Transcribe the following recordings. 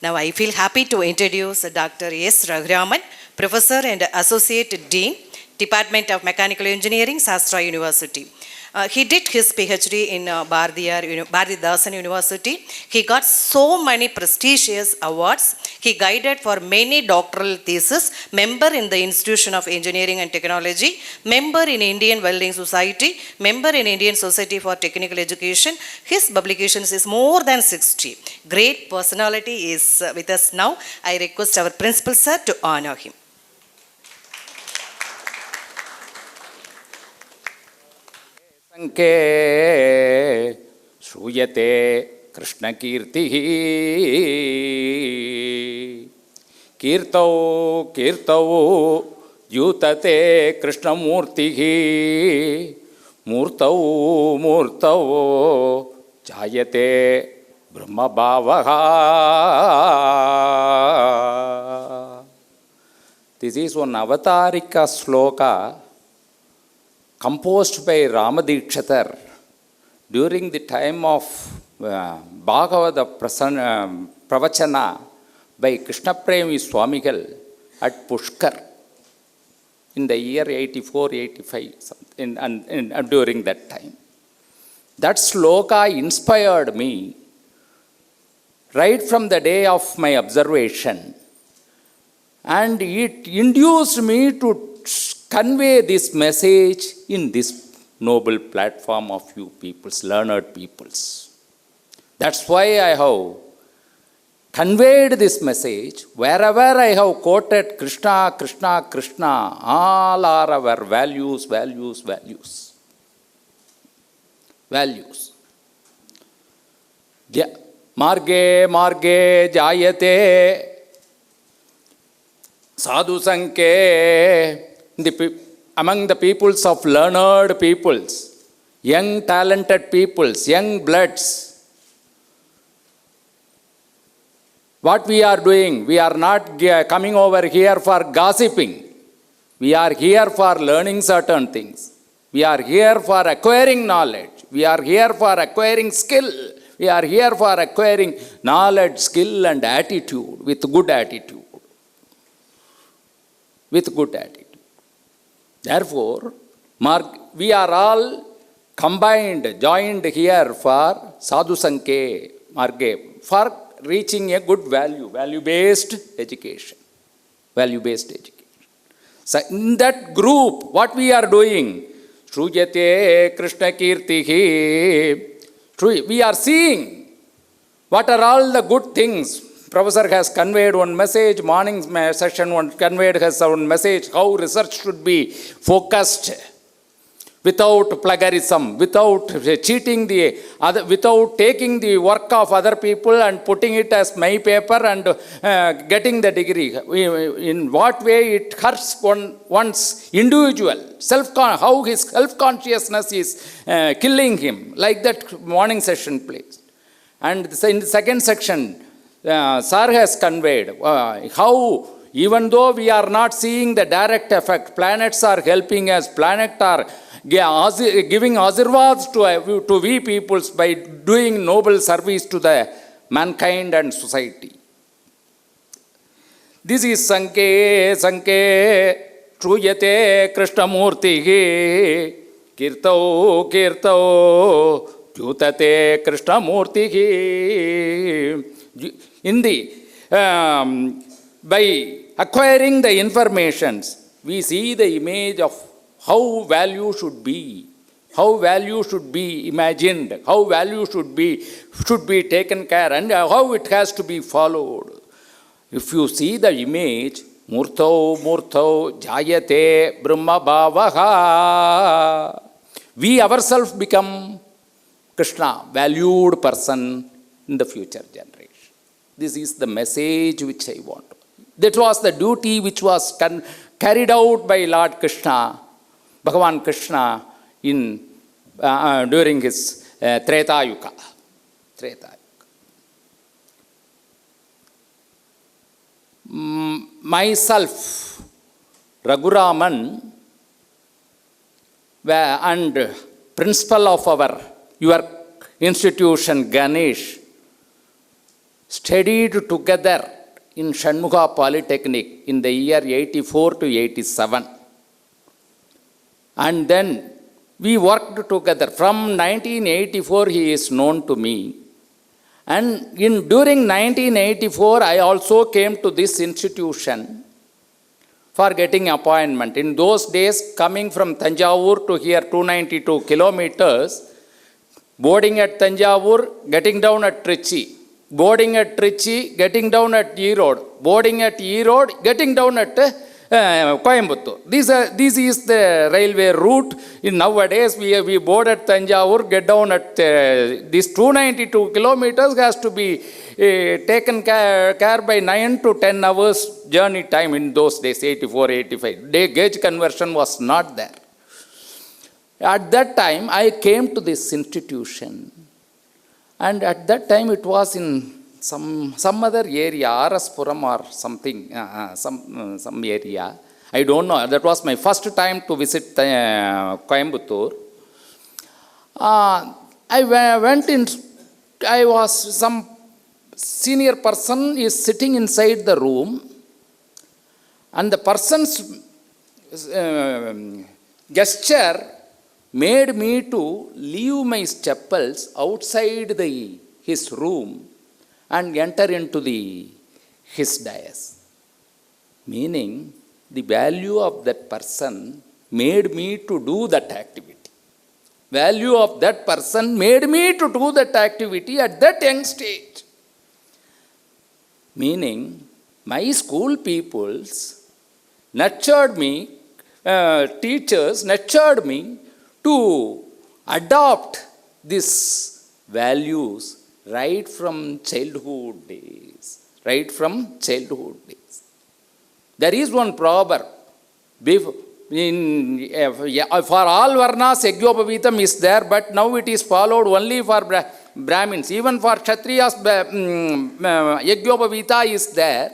Now I feel happy to introduce Dr. S. Raghuraman, Professor and Associate Dean, Department of Mechanical Engineering, Sastra University. He did his PhD in Bharatidasan University. He got so many prestigious awards. He guided for many doctoral theses, member in the Institution of Engineering and Technology, member in Indian Welding Society, member in Indian Society for Technical Education. His publications is more than 60. Great personality is with us now. I request our principal sir to honor him. संके श्रूयते कृष्णकीर्तिः कीर्तौ कीर्तौ द्यूतते कृष्णमूर्तिः मूर्तौ मूर्तौ जायते ब्रह्मभावः. This is one avatarika sloka composed by Ramadikshithar during the time of Bhagavata Pravachana by Krishna Premi Swamigal at Pushkar in the year 84-85 during that time. That sloka inspired me right from the day of my observation, and it induced me to convey this message in this noble platform of you peoples, learned peoples. That's why I have conveyed this message. Wherever I have quoted Krishna, Krishna, Krishna, all are our values, values, values. Values. Marge, marge, jayate, sadhu sanke. Among the peoples of learned peoples, young talented peoples, young bloods, what we are doing, we are not coming over here for gossiping. We are here for learning certain things. We are here for acquiring knowledge. We are here for acquiring skill. We are here for acquiring knowledge, skill and attitude with good attitude. With good attitude. Therefore, we are all combined, joined here for sadhu sanke, marge, for reaching a good value, value-based education. Value-based education. So in that group, what we are doing, Shruyate Krishna Kirtihi, we are seeing what are all the good things. Professor has conveyed one message, morning session one conveyed has one message, how research should be focused without plagiarism, without cheating the other, without taking the work of other people and putting it as my paper and getting the degree. In what way it hurts one's individual, how his self-consciousness is killing him, like that morning session placed. And in the second section, Sir has conveyed how even though we are not seeing the direct effect, planets are helping us, planets are giving asirvads to we peoples by doing noble service to the mankind and society. This is Sanke, Sanke, Truyate Krishnamurti, Kirtau, Kirtau, Jutate Krishnamurti. In the by acquiring the informations, we see the image of how value should be imagined, how value should be taken care, and how it has to be followed. If you see the image, Murtau Murtau Jayate Brahma Bhavaha, we ourselves become Krishna, valued person in the future generation. This is the message which I want. That was the duty which was carried out by Lord Krishna, Bhagavan Krishna, in during his Treta Yuga. Myself, Raghuraman, and principal of your institution, Ganesh, studied together in Shanmugha Polytechnic in the year 84 to 87. And then we worked together. From 1984, he is known to me. And during 1984, I also came to this institution for getting appointment. In those days, coming from Tanjavur to here, 292 kilometers, boarding at Tanjavur, getting down at Trichy, boarding at Trichy, getting down at Erode, boarding at Erode, getting down at Coimbatore. This is the railway route. Nowadays, we board at Tanjavur, get down at this 292 kilometers has to be taken care by 9 to 10 hours journey time in those days, 84, 85. Day gauge conversion was not there. At that time, I came to this institution. And at that time, it was in some other area, R.S. Puram or something, some area. I don't know. That was my first time to visit Coimbatore. I went in, I was, some senior person is sitting inside the room, and the person's gesture made me to leave my chappals outside his room and enter into his dais. Meaning, the value of that person made me to do that activity. Value of that person made me to do that activity at that young stage. Meaning, my school peoples nurtured me, teachers nurtured me to adopt these values right from childhood days. Right from childhood days. There is one proverb. For all varnas, Yajnapavitam is there, but now it is followed only for Brahmins. Even for Kshatriyas, Yajnapavita is there.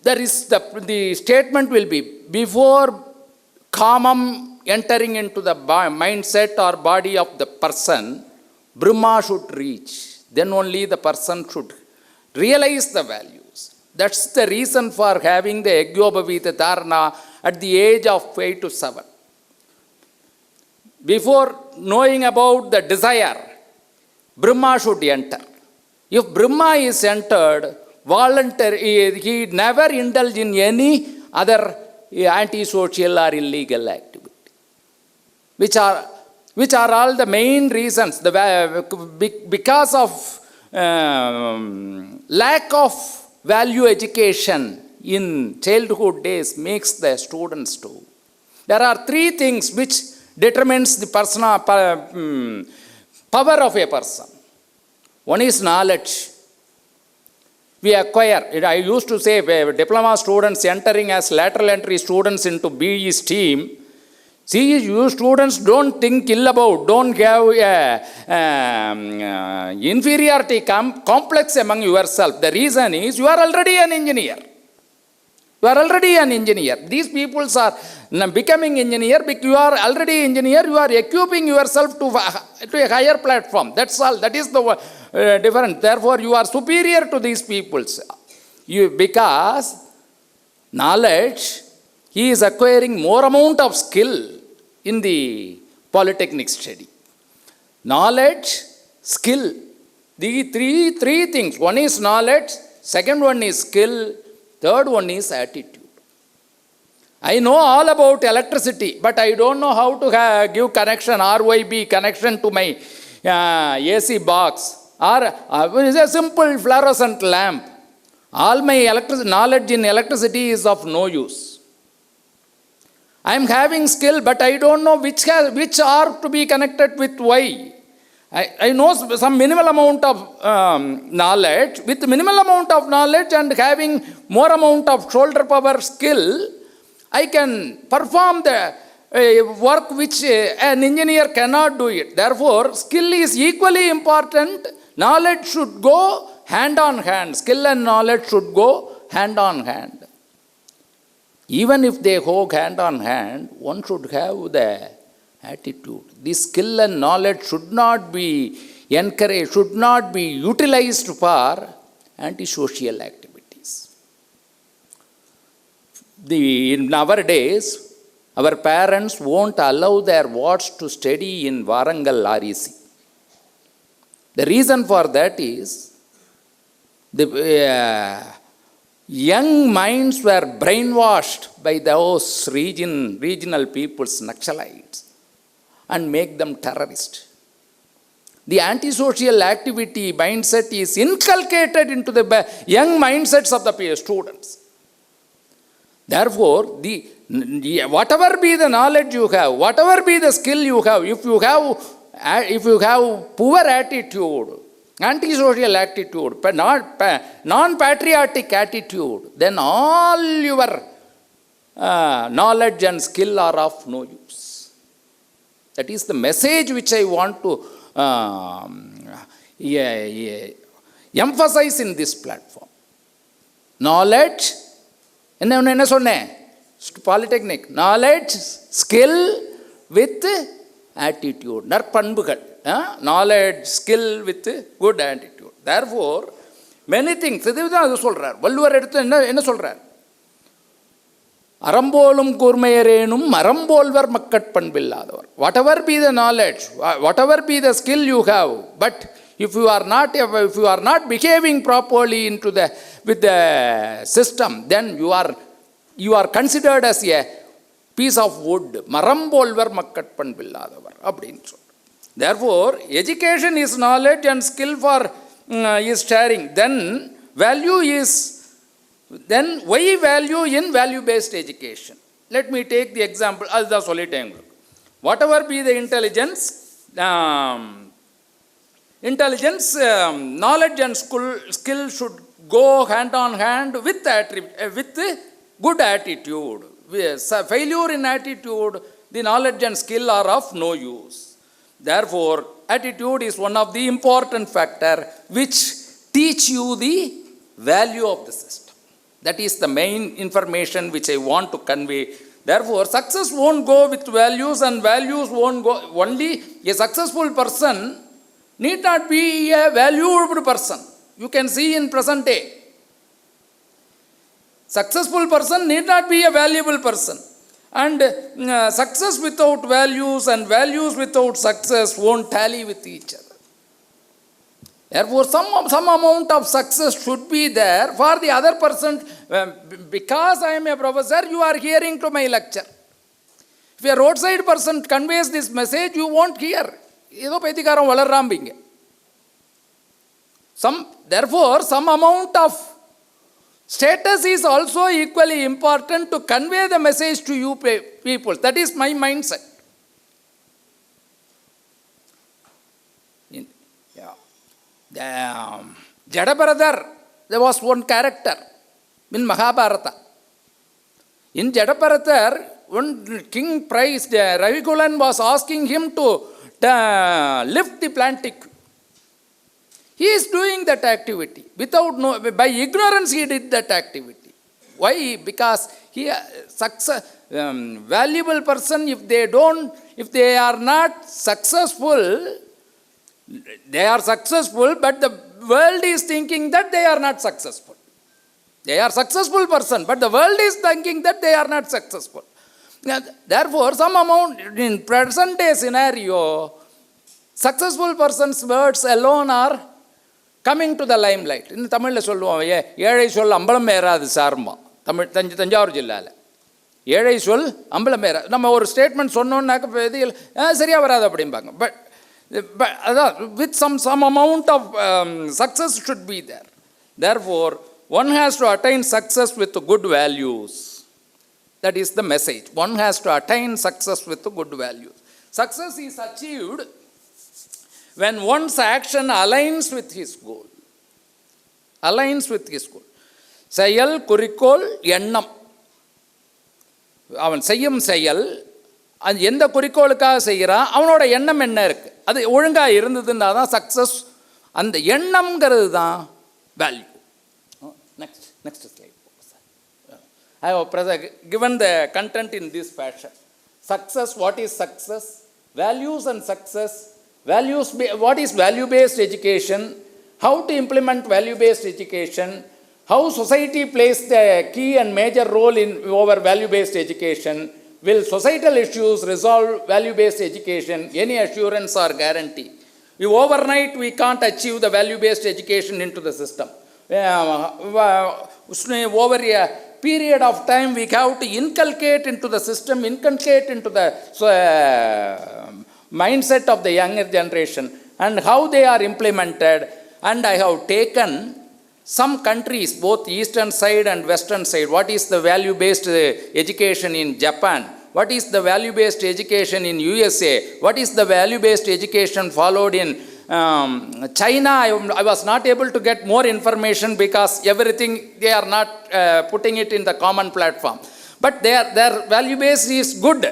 There is the statement will be, before kamam entering into the mindset or body of the person, Brahma should reach. Then only the person should realize the values. That's the reason for having the Yajnapavita Dharana at the age of 5 to 7. Before knowing about the desire, Brahma should enter. If Brahma is entered, he never indulge in any other antisocial or illegal activity, which are all the main reasons. Because of lack of value education in childhood days makes the students do. There are three things which determines the power of a person. One is knowledge. We acquire. I used to say, diploma students entering as lateral entry students into BE stream, see, you students don't think ill about, don't have inferiority complex among yourself. The reason is you are already an engineer. You are already an engineer. These people are becoming engineer. You are already engineer. You are equipping yourself to a higher platform. That's all. That is the difference. Therefore, you are superior to these peoples. Because knowledge, he is acquiring more amount of skill in the polytechnic study. Knowledge, skill. The three things. One is knowledge. Second one is skill. Third one is attitude. I know all about electricity, but I don't know how to give connection, RYB connection to my AC box, or it is a simple fluorescent lamp. All my knowledge in electricity is of no use. I am having skill, but I don't know which are to be connected with why. I know some minimal amount of knowledge. With minimal amount of knowledge and having more amount of shoulder power skill, I can perform the work which an engineer cannot do it. Therefore, skill is equally important. Knowledge should go hand on hand. Skill and knowledge should go hand on hand. Even if they go hand on hand, one should have the attitude. This skill and knowledge should not be encouraged, should not be utilized for antisocial activities. In nowadays, our parents won't allow their wards to study in Varangal REC. The reason for that is the young minds were brainwashed by those regional peoples, Naxalites, and make them terrorists. The antisocial activity mindset is inculcated into the young mindsets of the students. Therefore, whatever be the knowledge you have, whatever be the skill you have, if you have poor attitude, antisocial attitude, non-patriotic attitude, then all your knowledge and skill are of no use. That is the message which I want to emphasize in this platform. Knowledge, என்ன சொன்னேன், polytechnic, knowledge, skill with attitude, நற்பண்புகள், knowledge, skill with good attitude. Therefore, many things, இதுதான் அது சொல்றார். வள்ளுவர் எடுத்து என்ன சொல்றார்? அறம்போலும் கூர்மையரேனும் மரம்போல்வர் மக்கட்பண்பில்லாதவர். Whatever be the knowledge, whatever be the skill you have, but if you are not behaving properly with the system, then you are considered as a piece of wood. மரம்போல்வர் மக்கட்பண்பில்லாதவர் அப்படின்னு சொல்றார். Therefore, education is knowledge and skill for is sharing. Then why value in value-based education? Let me take the example. அதுதான் சொல்லிட்டேன் உங்களுக்கு. Whatever be the intelligence, knowledge and skill should go hand on hand with good attitude. Failure in attitude, the knowledge and skill are of no use. Therefore, attitude is one of the important factor which teach you the value of the system. That is the main information which I want to convey. Therefore, success won't go with values and values won't go. Only a successful person need not be a valuable person. You can see in present day. Successful person need not be a valuable person. And success without values and values without success won't tally with each other. Therefore, some amount of success should be there for the other person. Because I am a professor, you are hearing to my lecture. If a roadside person conveys this message, you won't hear. ஏதோ பைத்தியக்காரன் வளர்றாம்பிங்க. Therefore, some amount of status is also equally important to convey the message to you people. That is my mindset. Jadabharatha, there was one character in Mahabharata. In Jadabharatha, one king praised, Ravikulan was asking him to lift the plantic. He is doing that activity by ignorance. He did that activity. Why? Because valuable person. If they are not successful, they are successful, but the world is thinking that they are not successful. They are successful person, but the world is thinking that they are not successful. Therefore, some amount in present day scenario, successful person's words alone are coming to the limelight. In தமிழில் சொல்லுவோம், ஏழை சொல் அம்பலம் ஏறாது சார்மா. தஞ்சாவூர் ஜில்லாவில் ஏழை சொல் அம்பலம் ஏறாது. நம்ம ஒரு ஸ்டேட்மெண்ட் சொன்னோன்னாக்க சரியாக வராது அப்படிம்பாங்க. But with some amount of success should be there. Therefore, one has to attain success with good values. That is the message. One has to attain success with good values. Success is achieved when one's action aligns with his goal. Aligns with his goal. செயல், குறிக்கோள், எண்ணம். அவன் செய்யும் செயல் அது எந்த குறிக்கோளுக்காக செய்கிறான், அவனோட எண்ணம் என்ன இருக்குது, அது ஒழுங்காக இருந்ததுன்னா தான் சக்ஸஸ். அந்த எண்ணம்ங்கிறது தான் value. Next slide. I have given the content in this fashion. Success, what is success? Values and success What is value-based education? How to implement value-based education? How society plays the key and major role in over value-based education? Will societal issues resolve value-based education? Any assurance or guarantee? Overnight, we can't achieve the value-based education into the system. Over a period of time, we have to inculcate into the system, inculcate into the mindset of the younger generation and how they are implemented. And I have taken some countries, both eastern side and western side. What is the value-based education in Japan? What is the value-based education in USA? What is the value-based education followed in China? I was not able to get more information because everything, they are not putting it in the common platform. But their value-based is good.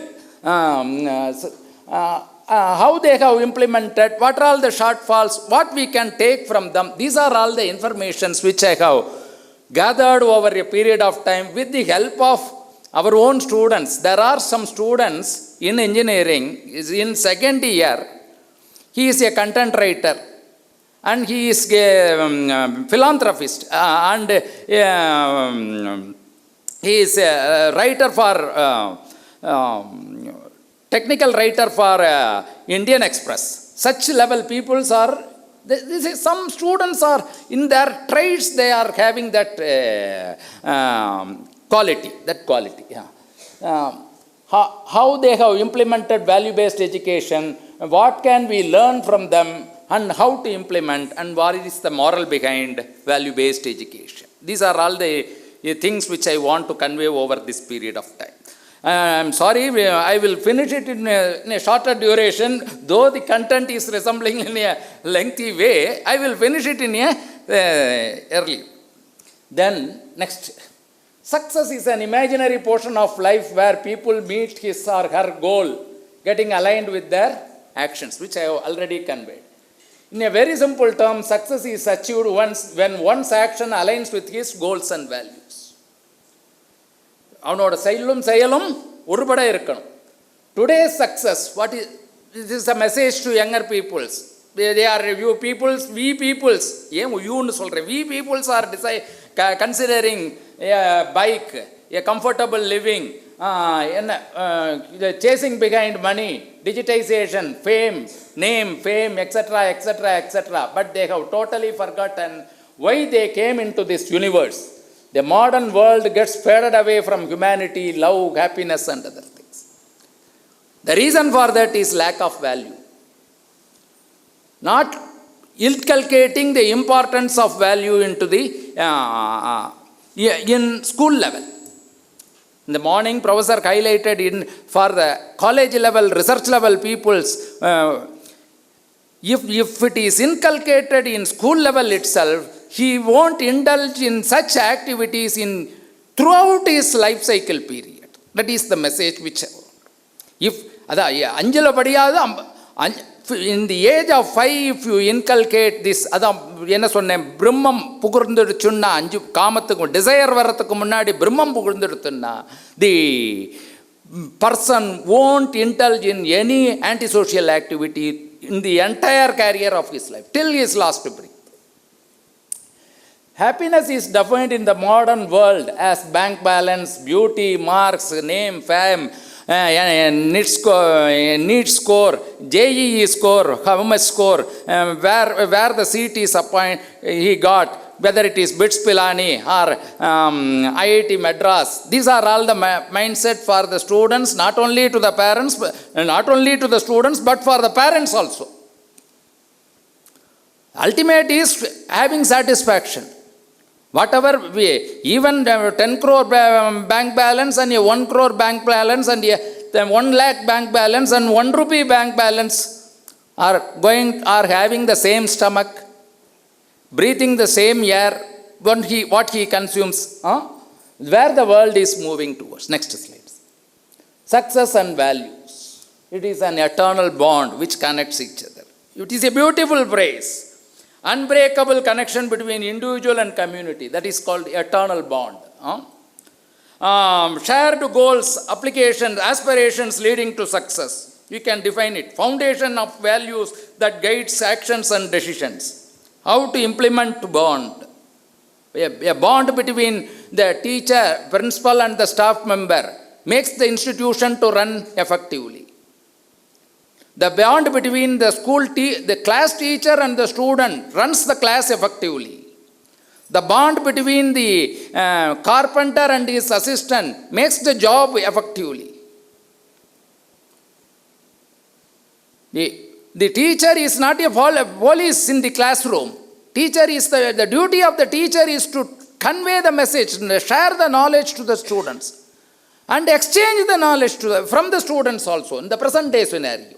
How they have implemented, what are all the shortfalls, what we can take from them. These are all the informations which I have gathered over a period of time with the help of our own students. There are some students in engineering, is in second year. He is a content writer and he is a philanthropist and he is a writer for technical writer for Indian Express. Such level peoples are, some students are in their trades, they are having that quality. Yeah. How they have implemented value-based education, what can we learn from them, and how to implement, and what is the moral behind value-based education. These are all the things which I want to convey over this period of time. I'm sorry, I will finish it in a shorter duration, though the content is resembling in a lengthy way. I will finish it in a early. Then, next. Success is an imaginary portion of life where people meet his or her goal, getting aligned with their actions, which I have already conveyed. In a very simple term, success is achieved when one's action aligns with his goals and values. அவனோட செயலும் ஒருபட இருக்கணும். Today's success, this is a message to younger peoples. They are you peoples, we peoples. ஏன் யூன்னு சொல்கிறேன்? We peoples are considering a bike, a comfortable living, chasing behind money, digitization, fame, name, fame, etc., etc., etc. But they have totally forgotten why they came into this universe. The modern world gets faded away from humanity, love, happiness, and other things. The reason for that is lack of value. Not inculcating the importance of value into the in school level. In the morning, professor highlighted for the college level, research level peoples, if it is inculcated in school level itself, he won't indulge in such activities throughout his life cycle period. That is the message which, in the age of 5, if you inculcate this, Brahmam புகுந்துடுச்சுன்னா 5 காமத்துக்கும் desire வரத்துக்கு முன்னாடி பிரம்மம் புகுந்துடுச்சுன்னா, the person won't indulge in any antisocial activity in the entire career of his life till his last breath. Happiness is defined in the modern world as bank balance, beauty, marks, name, fame, NEET score, JEE score, how much score, where the seat is appointed, he got, whether it is BITS Pilani or IIT Madras. These are all the mindset for the students, not only to the parents, not only to the students, but for the parents also. Ultimate is having satisfaction. Whatever we, even 10 crore bank balance and a 1 crore bank balance and a 1 lakh bank balance and 1 rupee bank balance are having the same stomach, breathing the same air, what he consumes, where the world is moving towards. Next slide. Success and values. It is an eternal bond which connects each other. It is a beautiful phrase. Unbreakable connection between individual and community. That is called eternal bond. Shared goals, applications, aspirations leading to success. You can define it. Foundation of values that guides actions and decisions. How to implement bond. A bond between the teacher, principal and the staff member makes the institution to run effectively. The bond between the the class teacher and the student runs the class effectively. The bond between the carpenter and his assistant makes the job effectively. The teacher is not a police in the classroom. Teacher is the duty of the teacher is to convey the message, share the knowledge to the students, and exchange the knowledge from the students also in the present day scenario.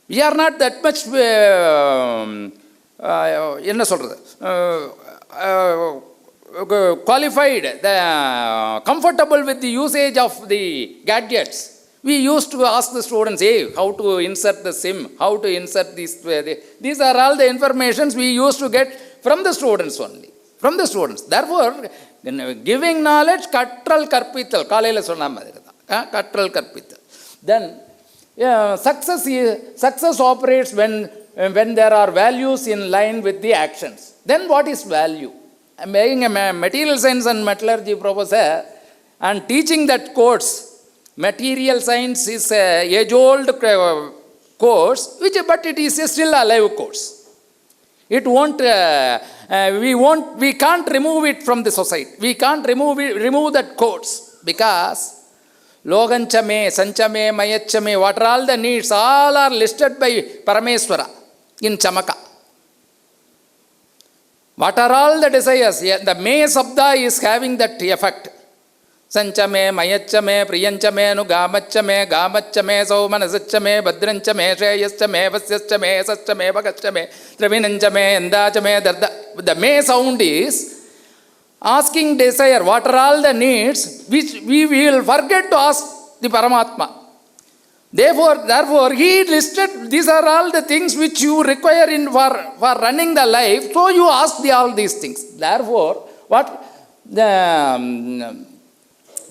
We are not that much qualified, comfortable with the usage of the gadgets. We used to ask the students, hey, how to insert the SIM, how to insert these. These are all the informations we used to get from the students only. From the students. Therefore, giving knowledge, katral karpital. Kalayila sonna madiri da. Katral karpital. Then, success operates when there are values in line with the actions. Then what is value? I am being a material science and metallurgy professor and teaching that course. Material science is an age-old course, but it is still a live course. It won't, we can't remove it from the society. We can't remove that course because Loganchame, Sanchame, Mayachame, what are all the needs, all are listed by Parameswara in Chamaka. What are all the desires? The May Sabda is having that effect. Sanchame, Mayachame, Priyanchame, Nugamachame, Gamachame, Saumanasachame, Badranchame, Shayachame, Vasyachame, Sachame, Bagachame, Travinanchame, Endachame. The May sound is asking desire, what are all the needs which we will forget to ask the Paramatma. Therefore, he listed, these are all the things which you require for running the life, so you ask all these things. Therefore, what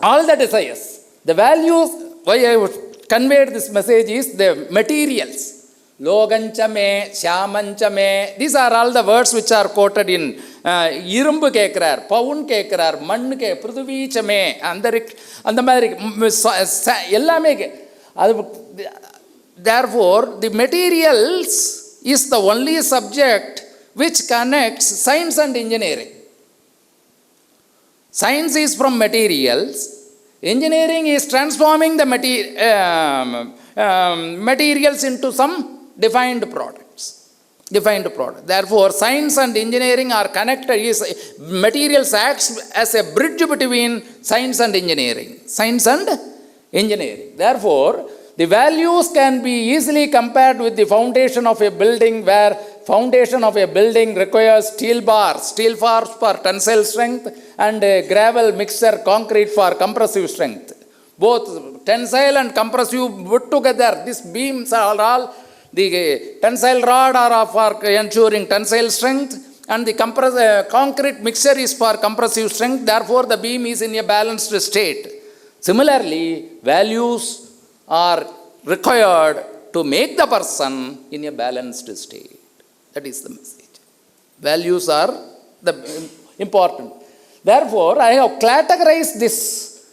all the desires, the values, why I conveyed this message is the materials. Loganchame, Shamanchame, these are all the words which are quoted in Irumbu Kekrar, Paun Kekrar, Man Ke, Pruthvichame, Andamari, Yellame. Therefore, the materials is the only subject which connects science and engineering. Science is from materials. Engineering is transforming the materials into some defined products. Therefore, science and engineering are connected. Materials acts as a bridge between science and engineering. Therefore, the values can be easily compared with the foundation of a building, where foundation of a building requires steel bars for tensile strength and gravel mixture concrete for compressive strength. Both tensile and compressive put together, these beams are all, the tensile rod are for ensuring tensile strength and the concrete mixture is for compressive strength. Therefore, the beam is in a balanced state. Similarly, values are required to make the person in a balanced state. That is the message. Values are the important. Therefore, I have categorized this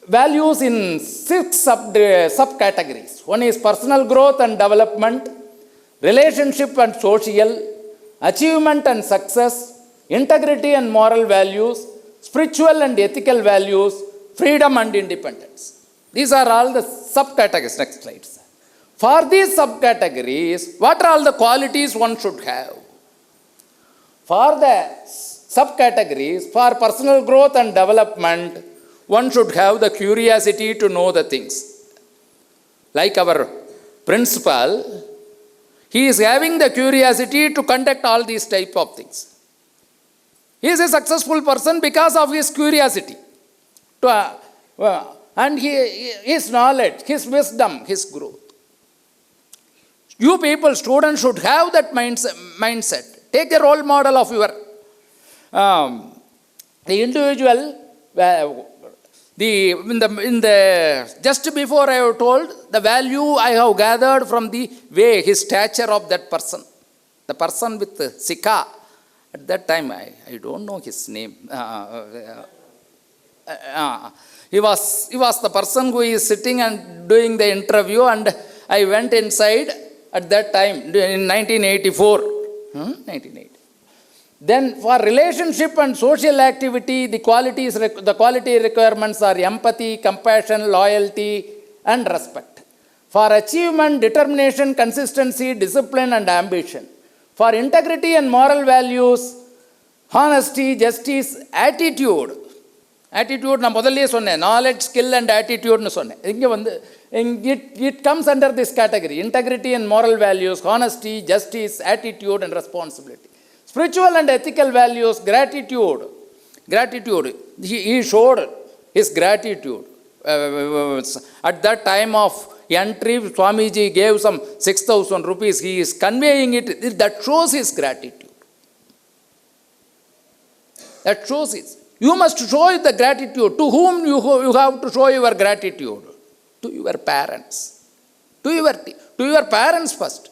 values in 6 subcategories. One is personal growth and development, relationship and social, achievement and success, integrity and moral values, spiritual and ethical values, freedom and independence. These are all the subcategories. Next slide. For these subcategories, what are all the qualities one should have? For the subcategories, for personal growth and development, one should have the curiosity to know the things. Like our principal, he is having the curiosity to conduct all these type of things. He is a successful person because of his curiosity. And his knowledge, his wisdom, his growth. You people, students, should have that mindset. Take a role model of your the individual. Just before I have told the value I have gathered from the way, his stature of that person. The person with Sika, at that time, I don't know his name. He was the person who is sitting and doing the interview, and I went inside at that time in 1984. 1980. Then for relationship and social activity, the quality requirements are empathy, compassion, loyalty, and respect. For achievement, determination, consistency, discipline, and ambition. For integrity and moral values, honesty, justice, attitude. Attitude நான் முதல்லயே சொன்னேன், knowledge, skill and attitudeனு சொன்னேன். இங்கே வந்து it comes under this category: integrity and moral values, honesty, justice, attitude and responsibility. Spiritual and ethical values, gratitude. He showed his gratitude. At that time of entry, Swamiji gave some 6,000 rupees. He is conveying it. That shows his gratitude. That shows it. You must show the gratitude. To whom you have to show your gratitude? To your parents. To your parents first.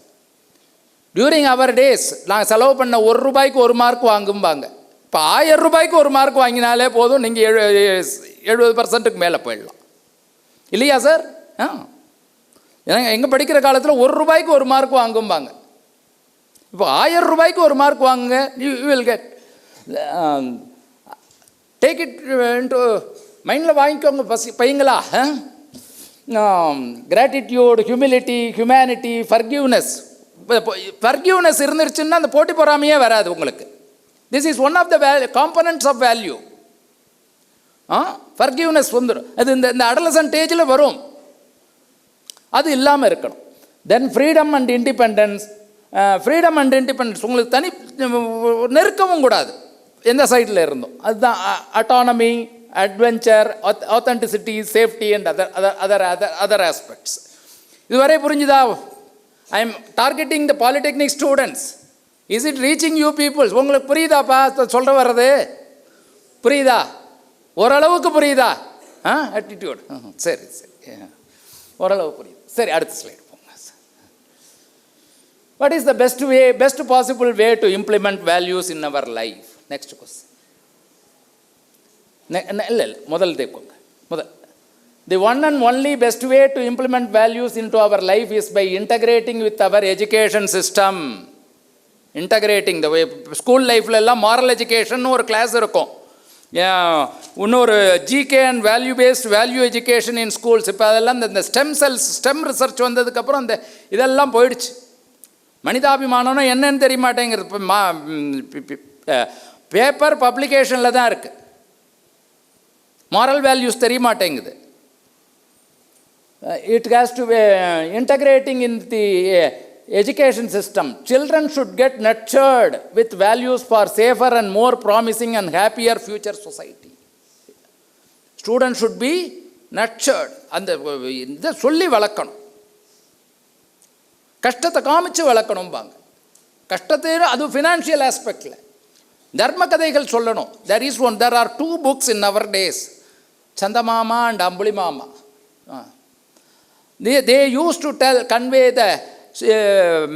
During our days, நாங்கள் செலவு பண்ண ₹1 ஒரு mark வாங்கும்பாங்க. இப்போ ₹1000 ஒரு mark வாங்கினாலே போதும், நீங்கள் 70% மேலே போயிடலாம். இல்லையா சார்? ஏன்னா எங்கள் படிக்கிற காலத்தில் ₹1 ஒரு மார்க் வாங்கும்பாங்க. இப்போ ₹1000 ஒரு மார்க் வாங்குங்க, you will get. Take it into மைண்டில் வாங்கிக்கோங்க பையங்களா. கிராட்டிடியூட், ஹியூமிலிட்டி, ஹியூமனிட்டி, ஃபர்கிவ்னஸ் இருந்துருச்சுன்னா அந்த போட்டி பொறாமையே வராது உங்களுக்கு. This is one of the components of value. Forgiveness வந்துடும். அது இந்த அடலசன்ட் ஏஜில் வரும். அது இல்லாமல் இருக்கணும். Then freedom and independence. உங்களுக்கு தனி நெருக்கவும் கூடாது எந்த சைடில் இருந்தோம். அதுதான் autonomy, adventure, authenticity, safety and other aspects. இதுவரை புரிஞ்சுதா? I am targeting the polytechnic students. Is it reaching you people? உங்களுக்கு புரியுதாப்பா சொல்ற வர்றது? புரியுதா? ஓரளவுக்கு புரியுதா? ஆட்டிடியூட் சரி ஓரளவு புரியுது. சரி, அடுத்த ஸ்லைடு போங்க. What is the best possible way to implement values in our life? Next question. இல்லை முதல் தேக்கோங்க. The one and only best way to implement values into our life is by integrating with our education system. Integrating the way school lifeல எல்லாம் moral education ஒரு class இருக்கும். இன்னொரு GK and value education in schools. இப்போ அதெல்லாம் இந்த stem research வந்ததுக்கப்புறம் அந்த இதெல்லாம் போயிடுச்சு. மனிதாபிமானம்னா என்னன்னு தெரிய மாட்டேங்கிறது. இப்போ பேப்பர் பப்ளிகேஷனில் தான் இருக்குது. மாரல் வேல்யூஸ் தெரிய மாட்டேங்குது. It has to be integrating in the education system. Children should get nurtured with values for safer and more promising and happier future society. Students should be nurtured. அந்த இதை சொல்லி வளர்க்கணும். கஷ்டத்தை காமிச்சு வளர்க்கணும்பாங்க. கஷ்டத்தை அது ஃபினான்ஷியல் ஆஸ்பெக்டில் தர்ம கதைகள் சொல்லணும். There are 2 books in our days, Chandamama and Ambuli-Mama. They used to convey the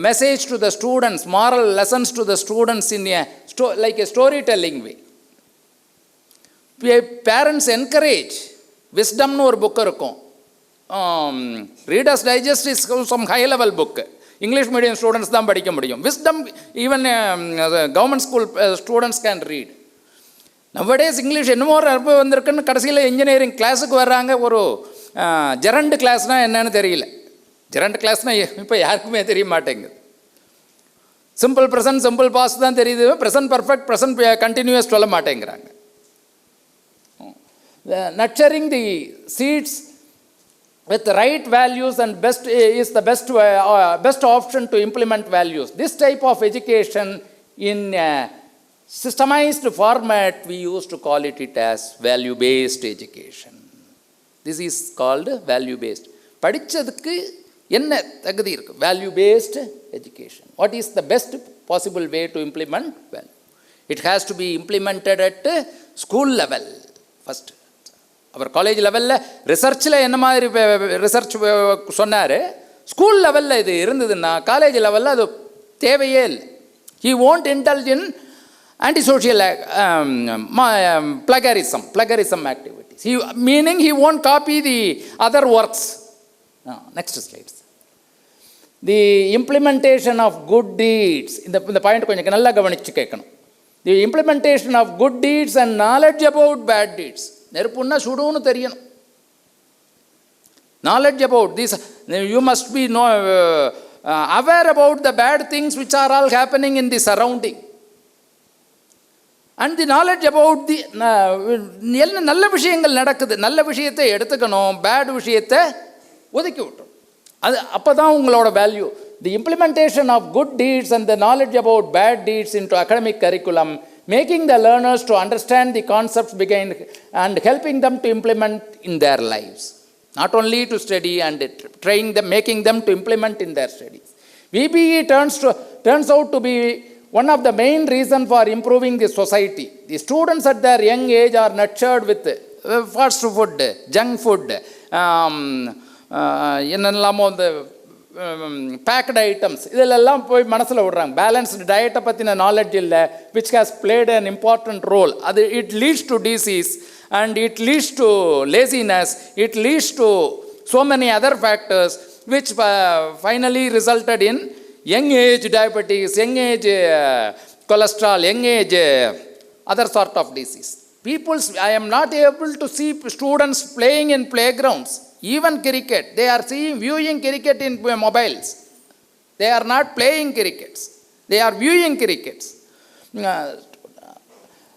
message to the students, moral lessons to the students in like a storytelling way. Parents encourage. Wisdomனு ஒரு book இருக்கும். Reader's Digest is some high level book. English medium students தான் படிக்க முடியும். Wisdom even government school students can read. Nowadays English என்னமோ வந்திருக்குன்னு கடைசியில் engineering கிளாஸுக்கு வர்றாங்க. ஒரு ஜெரண்ட் கிளாஸ்னால் என்னன்னு தெரியல. ஜெரண்ட் கிளாஸ்னால் இப்போ யாருக்குமே தெரிய மாட்டேங்குது. சிம்பிள் ப்ரெசன்ட், சிம்பிள் பாஸ்ட் தான் தெரியுது. ப்ரெசன்ட் பர்ஃபெக்ட், ப்ரெசன்ட் கண்டினியூஸ் சொல்ல மாட்டேங்கிறாங்க. Nurturing the seeds with the right values and is the best option to implement values. This type of education in systemized format, we used to call it as value-based education. This is called value-based. படித்ததுக்கு என்ன தகுதி இருக்கு? Value-based education. What is the best possible way to implement value? It has to be implemented at school level first. அவர் college லெவலில் ரிசர்ச்சில் என்ன மாதிரி research சொன்னார், school லெவலில் இது இருந்ததுன்னா காலேஜ் லெவலில் அது தேவையே இல்லை. He won't indulge in antisocial plagiarism activities. Meaning he won't copy the other works. Next slide. The implementation of good deeds. இந்த பாயிண்ட் கொஞ்சம் நல்லா கவனித்து கேட்கணும். The implementation of good deeds and knowledge about bad deeds. நெருப்புன்னா சுடுன்னு தெரியணும். Knowledge about this, you must be aware about the bad things which are all happening in the surrounding. And the knowledge about the என்ன நல்ல விஷயங்கள் நடக்குது, நல்ல விஷயத்தை எடுத்துக்கணும், bad விஷயத்தை ஒதுக்கி விட்டோம். அது அப்போ தான் உங்களோட value. The implementation of good deeds and the knowledge about bad deeds into academic curriculum, making the learners to understand the concepts behind and helping them to implement in their lives. Not only to study and training them, making them to implement in their studies. VBE turns out to be one of the main reasons for improving the society. The students at their young age are nurtured with fast food, junk food, என்னெல்லாமோ இந்த packed items இதிலெல்லாம் போய் மனசில் விடுறாங்க. Balanced டயட்டை பற்றின knowledge இல்லை, which has played an important role. அது it leads to disease and it leads to laziness, it leads to so many other factors which finally resulted in young age diabetes, young age cholesterol, young age other sort of disease. I am not able to see students playing in playgrounds, even cricket. They are viewing cricket in mobiles. They are not playing crickets, they are viewing crickets.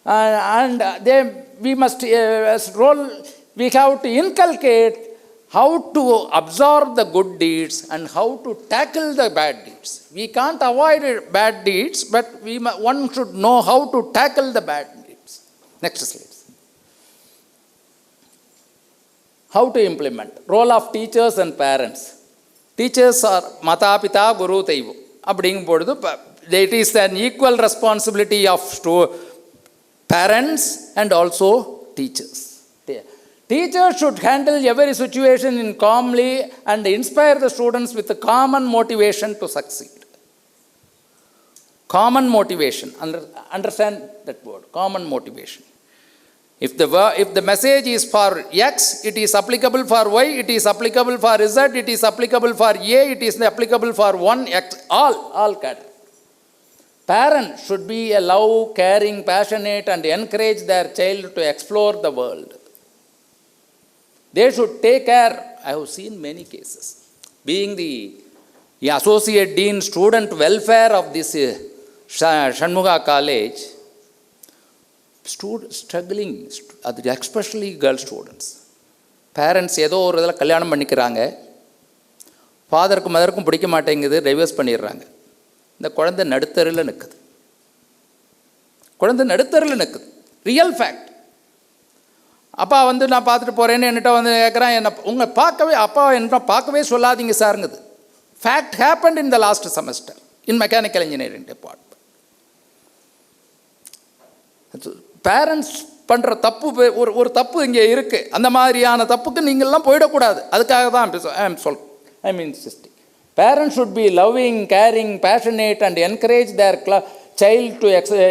And we must we have to inculcate how to absorb the good deeds and how to tackle the bad deeds. We can't avoid bad deeds, but one should know how to tackle the bad deeds. Next slide. How to implement. Role of teachers and parents. Teachers are mata pita guru daivu. அப்படிங்கும் பொழுது it is an equal responsibility of parents and also teachers. Teachers should handle every situation in calmly and inspire the students with a common motivation to succeed. Common motivation. Understand that word, common motivation. If the message is for X, it is applicable for Y, it is applicable for Z, it is applicable for A, it is applicable for 1X, all cadre. Parents should be a love, caring, passionate and encourage their child to explore the world. They should take care. I have seen many cases. Being the associate dean student welfare of this Shanmuga College, struggling, especially girl students. Parents ஏதோ ஒரு இதில் கல்யாணம் பண்ணிக்கிறாங்க, ஃபாதருக்கும் மதருக்கும் பிடிக்க மாட்டேங்குது, divorce பண்ணிடுறாங்க. இந்த குழந்தை நடுத்தரில் நிற்குது, ரியல் ஃபேக்ட். அப்பா நான் பார்த்துட்டு போகிறேன்னு என்கிட்ட கேட்குறேன், உங்களை அப்பா என்ன பார்க்கவே சொல்லாதீங்க சாருங்குது. Fact happened in the last semester in mechanical engineering department. Parents பண்ணுற தப்பு ஒரு தப்பு இங்கே இருக்குது. அந்த மாதிரியான தப்புக்கு நீங்கள்லாம் போயிடக்கூடாது. அதுக்காக தான் ஐ மீன் insisting. Parents should be loving, caring, passionate and encourage their child to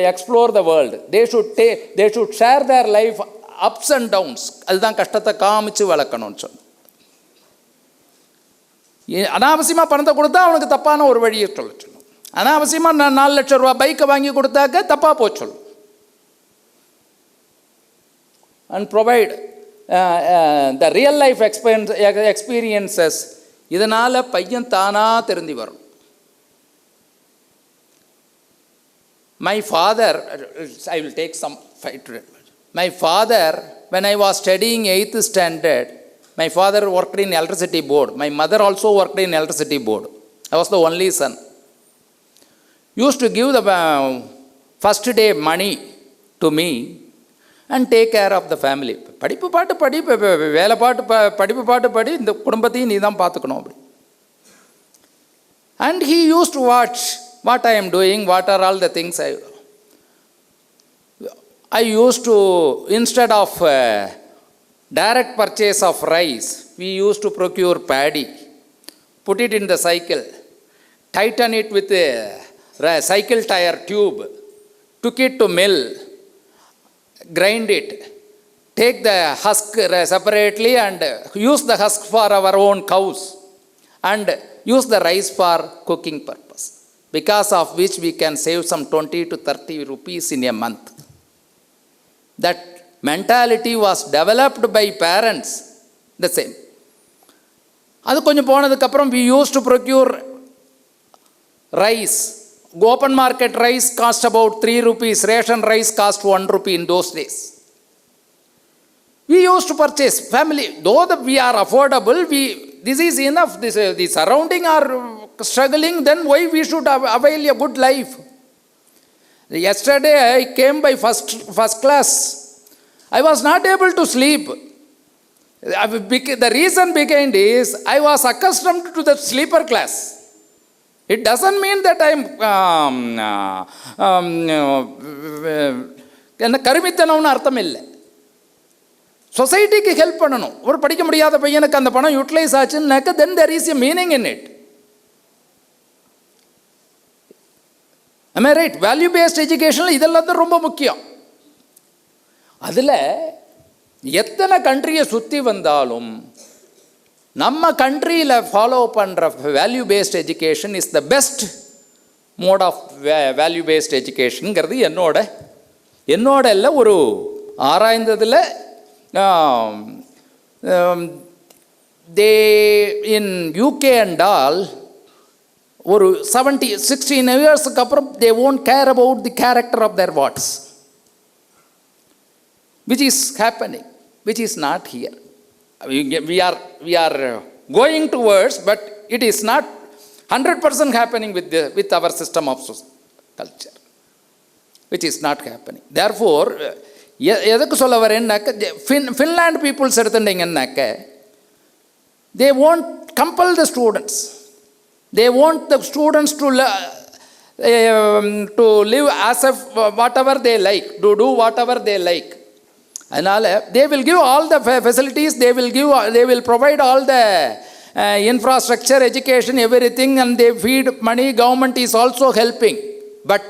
explore the world. They should share their life ups and downs. அதுதான் கஷ்டத்தை காமிச்சு வளர்க்கணும்னு சொன்ன. அனாவசியமாக பணத்தை கொடுத்தா அவனுக்கு தப்பான ஒரு வழியை சொல்லணும். அனாவசியமாக 4 லட்சம் ரூபா பைக்கை வாங்கி கொடுத்தாக்க தப்பாக போச்சு சொல்லணும். And provide the real life experiences. இதனால் பையன் தானாக திருந்தி வரும். My father, I will take some fight. My father, when I was studying 8th standard, my father worked in electricity board. My mother also worked in electricity board. I was the only son. Used to give the first day money to me and take care of the family. படிப்பு வேலை படிப்பு படி இந்த குடும்பத்தையும் நீ தான் பார்த்துக்கணும் அப்படி. And he used to watch what I am doing, what are all the things I used to, instead of direct purchase of rice. We used to procure paddy, put it in the cycle, tighten it with a cycle tire tube, took it to mill, grind it, take the husk separately and use the husk for our own cows and use the rice for cooking purpose, because of which we can save some 20 to 30 rupees in a month. That mentality was developed by parents, the same. அது கொஞ்சம் போனதுக்கப்புறம் we used to procure rice. Open market rice cost about 3 rupees. Ration rice cost 1 rupee in those days. We used to purchase family. Though we are affordable, this is enough. The surrounding are struggling, then why we should avail a good life? Yesterday I came by first class. I was not able to sleep. The reason behind is I was accustomed to the sleeper class. It doesn't mean that I am என்ன கருமித்தனம்னு அர்த்தம் இல்லை. சொசைட்டிக்கு help பண்ணணும். ஒரு படிக்க முடியாத பையனுக்கு அந்த பணம் utilise ஆச்சுன்னாக்க then there is a meaning in it. Am I right? Value based education இதெல்லாம் தான் ரொம்ப முக்கியம். அதில் எத்தனை கண்ட்ரியை சுற்றி வந்தாலும் நம்ம கண்ட்ரியில் ஃபாலோ பண்ணுற value based education is the best mode of value based எஜுகேஷனுங்கிறது என்னோட இல்லை, ஒரு ஆராய்ந்ததில் they in UK and all ஒரு 16 இயர்ஸுக்கு அப்புறம் தே won't care about the character of their wards, which is happening, which is not here. We are going towards, but it is not 100% happening with our system of culture, which is not happening. Therefore, எதுக்கு சொல்ல வரேன்னாக்க, Finland peoples எடுத்துட்டீங்கன்னாக்க, they won't compel the students. They want the students to live as if whatever they like, to do whatever they like. அதனால் they will give all the facilities, they will provide all the infrastructure, education, everything, and they feed money. Government is also helping, but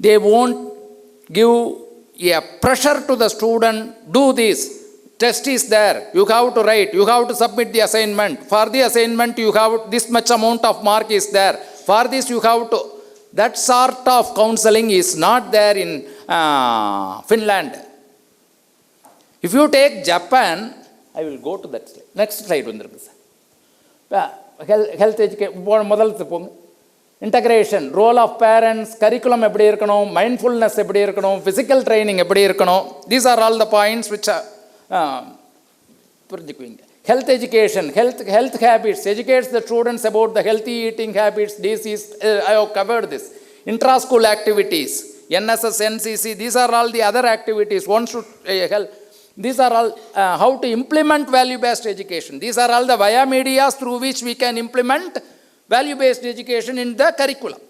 they won't give a pressure to the student. Do this, test is there, you have to write, you have to submit the assignment. For the assignment you have this much amount of mark is there, for this you have to. That sort of counseling is not there in Finland. If you take Japan, I will go to that slide. Next slide வந்துருங்க sir. Health education முதல்ல போங்க. Integration, role of parents, curriculum எப்படி இருக்கணும், mindfulness எப்படி இருக்கணும், physical training எப்படி இருக்கணும். These are all the points which புரிஞ்சுக்குவீங்க. Health education, health habits, educates the students about the healthy eating habits. This is, I have covered this. Intra-school activities, NSS, NCC, these are all the other activities. One should help. These are all how to implement value-based education. These are all the via medias through which we can implement value-based education in the curriculum.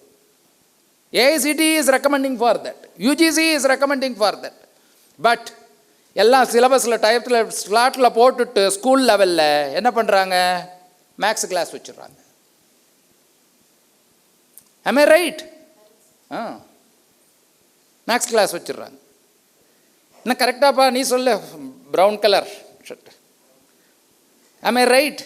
AICT is recommending for that. UGC is recommending for that. But எல்லாம் சிலபஸில் டைத்தில் ஸ்லாட்டில் போட்டுட்டு school லெவலில் என்ன பண்ணுறாங்க, maths class வச்சுடுறாங்க. am I right? Maths class வச்சுடுறாங்க. என்ன கரெக்டாப்பா நீ சொல்லு, brown colour shirt. am I right?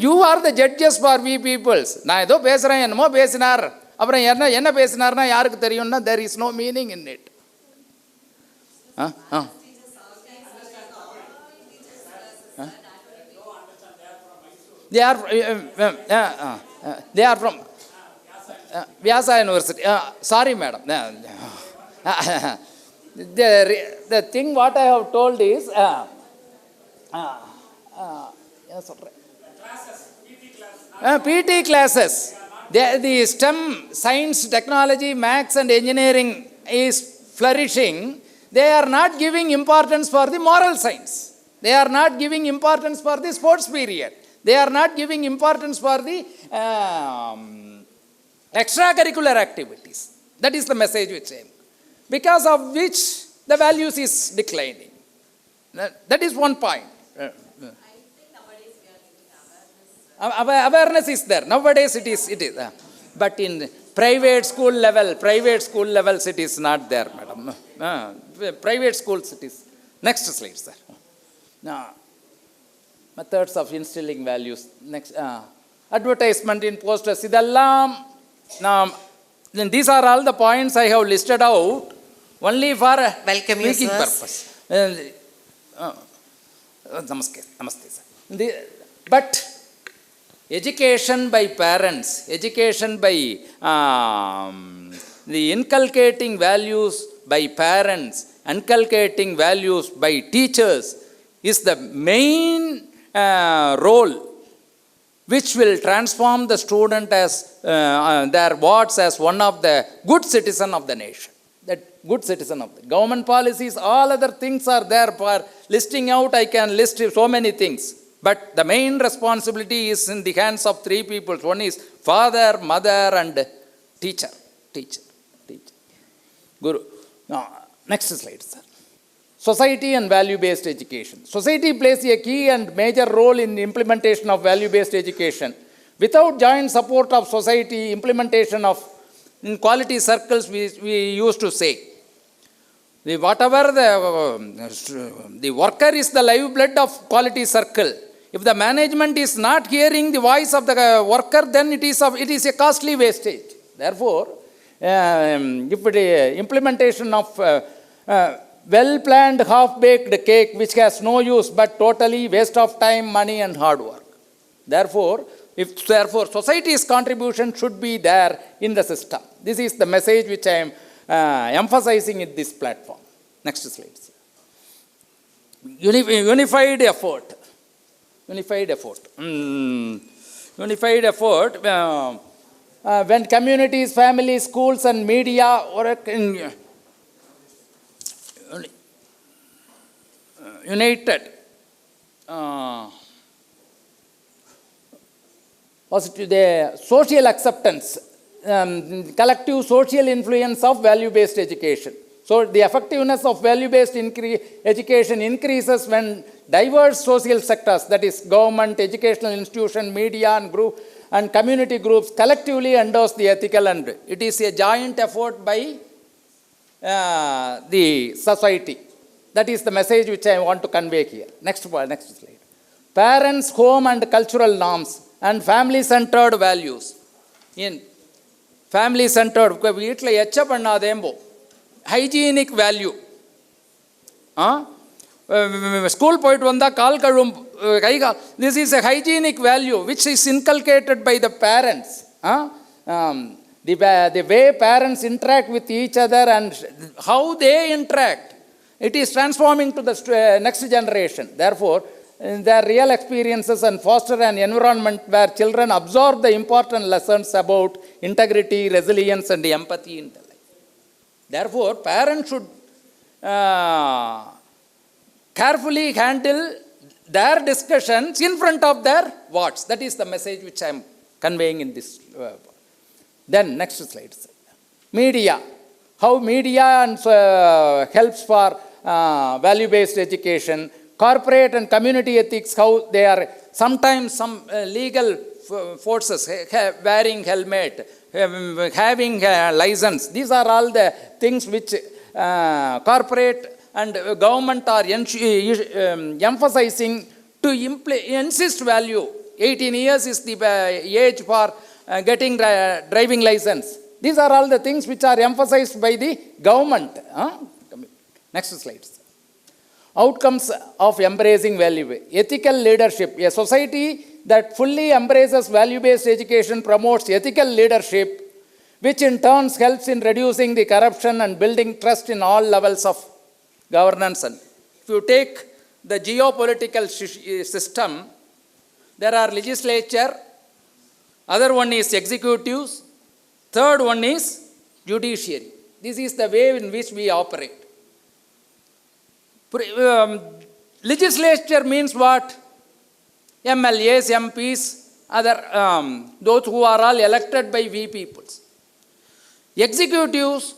you are the judges for we peoples. நான் ஏதோ பேசுகிறேன், என்னமோ பேசினார், அப்புறம் என்ன பேசினார்னா யாருக்கு தெரியும்னா there is no meaning in it. They are from Vyasa University. Sorry, madam. The thing what I have told is PT classes. The STEM, science, technology, maths and engineering is flourishing. They are not giving importance for the moral science. They are not giving importance for the sports period. They are not giving importance for the extracurricular activities. That is the message which I am. Because of which the values is declining. That is one point. Awareness is there. Nowadays it is. But in private school levels it is not there, madam. Private schools it is. Next slide, sir. Now, methods of instilling values. Next, advertisement in posters. Now, these are all the points I have listed out only for Welcome you, speaking sirs. purpose. Namaste, sir. But education by parents, education by the inculcating values by parents, inculcating values by teachers is the main role which will transform the student as their wards as one of the good citizen of the nation. That good citizen of the government policies, all other things are there for listing out. I can list so many things. But the main responsibility is in the hands of three people. One is father, mother, and teacher. Guru. Now, next slide, sir. Society and value-based education. Society plays a key and major role in the implementation of value-based education. Without joint support of society, implementation of in quality circles, we used to say, the worker is the lifeblood of quality circle. If the management is not hearing the voice of the worker, then it is a costly wastage. Therefore, if the implementation of well-planned half-baked cake which has no use but totally waste of time, money and hard work. Therefore, society's contribution should be there in the system. This is the message which I am emphasizing in this platform. Next slide. Unified effort. When communities, families, schools and media work in united positive the social acceptance, collective social influence of value-based education. So the effectiveness of value-based education increases when diverse social sectors, that is government, educational institution, media and group and community groups collectively endorse the ethical, and it is a joint effort by the society. That is the message which I want to convey here. Next slide. Parents, home and cultural norms and family-centered values. In family-centered, hygienic value. School point vanda kaal kazhum. This is a hygienic value which is inculcated by the parents. The way parents interact with each other and how they interact, it is transforming to the next generation. Therefore, their real experiences and foster an environment where children absorb the important lessons about integrity, resilience and empathy in their life. Therefore, parents should carefully handle their discussions in front of their wards. That is the message which I am conveying in this. Then next slide. Media. How media helps for value-based education. Corporate and community ethics, how they are sometimes some legal forces, wearing helmet, having license. These are all the things which corporate and government are emphasizing to insist value. 18 years is the age for getting driving license. These are all the things which are emphasized by the government. Next slide. Outcomes of embracing value. Ethical leadership. A society that fully embraces value-based education promotes ethical leadership, which in turn helps in reducing the corruption and building trust in all levels of governance. And if you take the geopolitical system, there are legislature, other one is executives, third one is judiciary. This is the way in which we operate. Legislature means what? MLAs, MPs, other those who are all elected by we peoples. Executives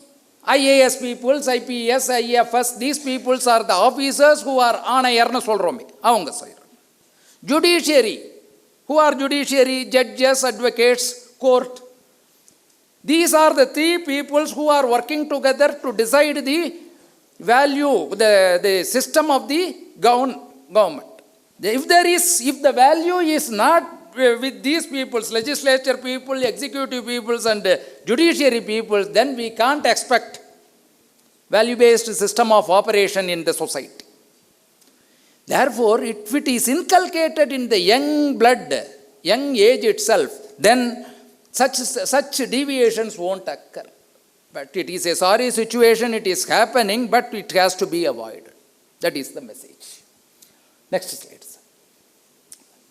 IAS peoples, IPS, IFS, these peoples are the officers who are on airna solrome. Avanga sayra. Judiciary. Who are judiciary? Judges, advocates, court. These are the three peoples who are working together to decide the value, the system of the government. If the value is not with these peoples, legislature people, executive peoples and judiciary peoples, then we can't expect value-based system of operation in the society. Therefore, if it is inculcated in the young blood, young age itself, then such deviations won't occur. But it is a sorry situation, it is happening, but it has to be avoided. That is the message. Next slide.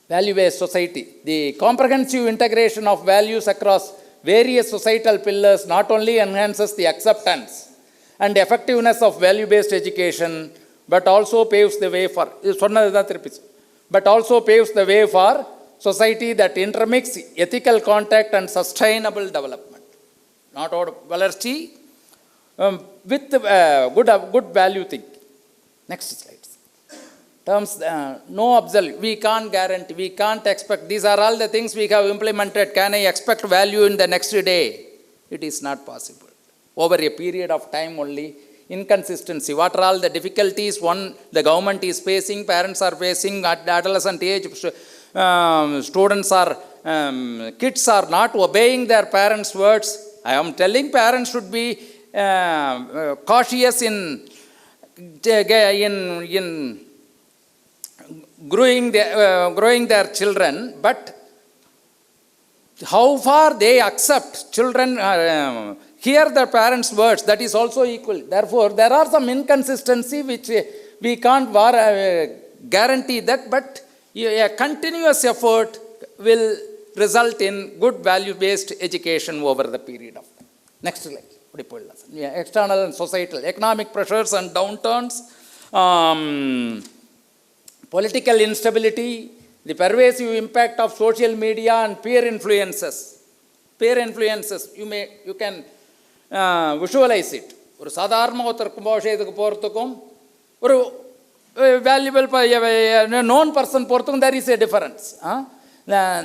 Value-based society. The comprehensive integration of values across various societal pillars not only enhances the acceptance and effectiveness of value-based education, but also paves the way for society that intermix ethical contact and sustainable development. Not out valarchi with good value thinking. Next slide. Terms, no absolute, we can't guarantee, we can't expect, these are all the things we have implemented. Can I expect value in the next day? It is not possible. Over a period of time only, inconsistency, what are all the difficulties the government is facing, parents are facing, at adolescent age, students are, kids are not obeying their parents' words. I am telling parents should be cautious in growing their children, but how far they accept children hear their parents' words, that is also equal. Therefore, there are some inconsistency which we can't guarantee that, but a continuous effort will result in good value-based education over the period of time. Next slide. External and societal, economic pressures and downturns, political instability, the pervasive impact of social media and peer influences. Peer influences, you can visualize it. ஒரு சாதாரண ஒருத்தர் கும்பாபிஷேகத்துக்கு போகிறதுக்கும் ஒரு valuable known person போகிறதுக்கும் there is a difference.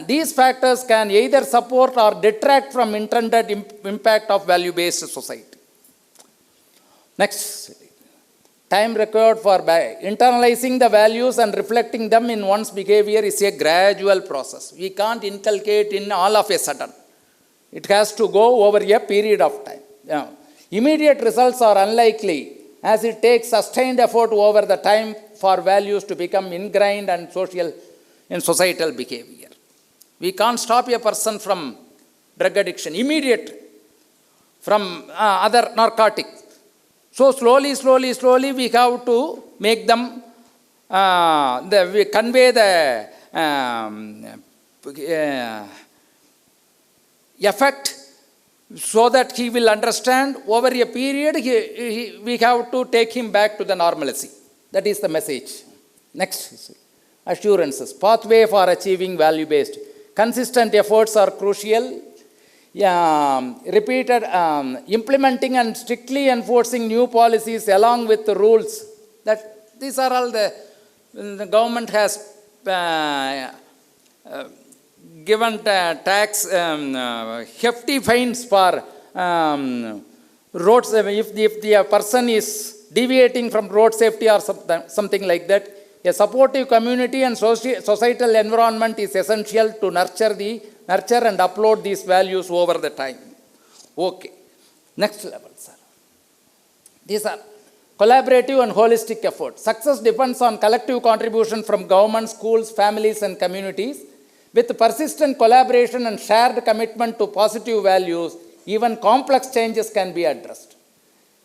These factors can either support or detract from intended impact of value-based society. Next. Time required for internalizing the values and reflecting them in one's behavior is a gradual process. We can't inculcate in all of a sudden. It has to go over a period of time. Immediate results are unlikely as it takes sustained effort over the time for values to become ingrained and in societal behavior. We can't stop a person from drug addiction immediately, from other narcotics. So slowly we have to make them, we convey the effect so that he will understand over a period, we have to take him back to the normalcy. That is the message. Next, assurances, pathway for achieving value-based. Consistent efforts are crucial. Repeated implementing and strictly enforcing new policies along with the rules. That these are all the government has given tax hefty fines for roads if the person is deviating from road safety or something like that. A supportive community and societal environment is essential to nurture and upload these values over the time. Okay. Next level, sir. These are collaborative and holistic efforts. Success depends on collective contribution from government, schools, families and communities. With persistent collaboration and shared commitment to positive values, even complex changes can be addressed,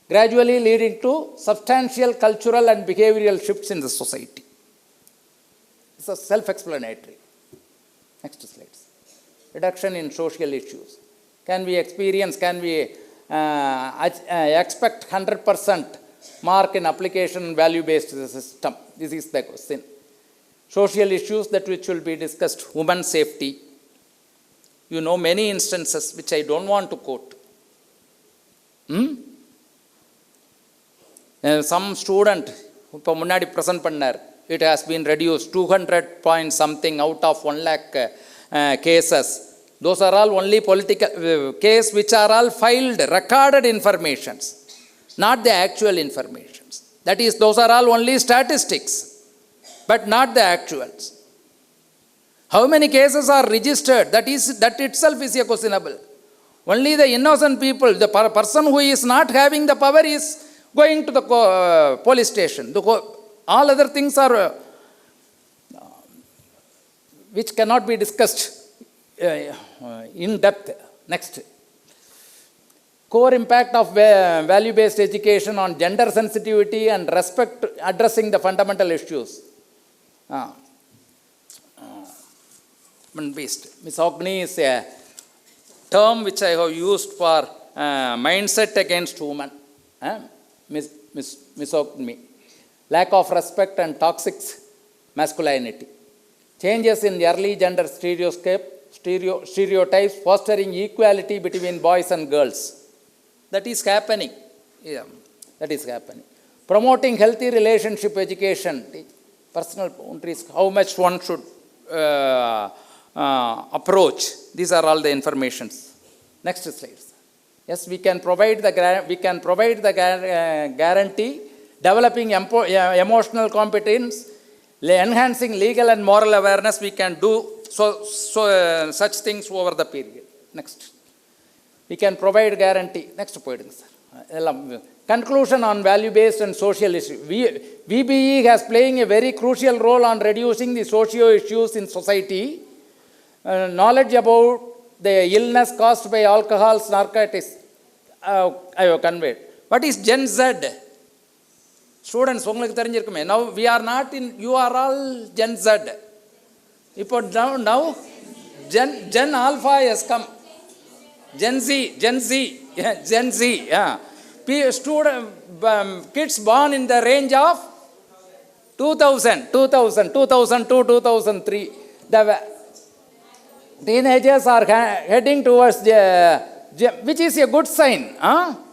gradually leading to substantial cultural and behavioral shifts in the society. It's a self-explanatory. Next slides. Reduction in social issues. Can we expect 100% mark in application value-based system? This is the question. Social issues that which will be discussed, women's safety. You know many instances which I don't want to quote. Some student இப்போ முன்னாடி present பண்ணார், it has been reduced 200 point something out of 1 lakh cases. Those are all only political case which are all filed, recorded informations, not the actual informations. That is, those are all only statistics, but not the actuals. How many cases are registered? That itself is a questionable. Only the innocent people, the person who is not having the power is going to the police station. All other things are which cannot be discussed in depth. Next. Core impact of value-based education on gender sensitivity and respect, addressing the fundamental issues. Based. Misogyny is a term which I have used for mindset against women. Misogyny. Lack of respect and toxic masculinity. Changes in early gender stereotypes, fostering equality between boys and girls. That is happening. Yeah, that is happening. Promoting healthy relationship education. Personal boundaries, how much one should approach. These are all the informations. Next slide. Yes, we can provide the guarantee, developing emotional competence, enhancing legal and moral awareness. We can do such things over the period. Next. We can provide guarantee. Next point. Conclusion on value-based and social issues. VBE has playing a very crucial role on reducing the socio issues in society. Knowledge about the illness caused by alcohol, narcotics, I have conveyed. What is Gen Z? Students, now we are not in, you are all Gen Z. Now Gen Alpha has come. Gen Z. Yeah. Kids born in the range of 2000, 2002, 2003. The teenagers are heading towards which is a good sign.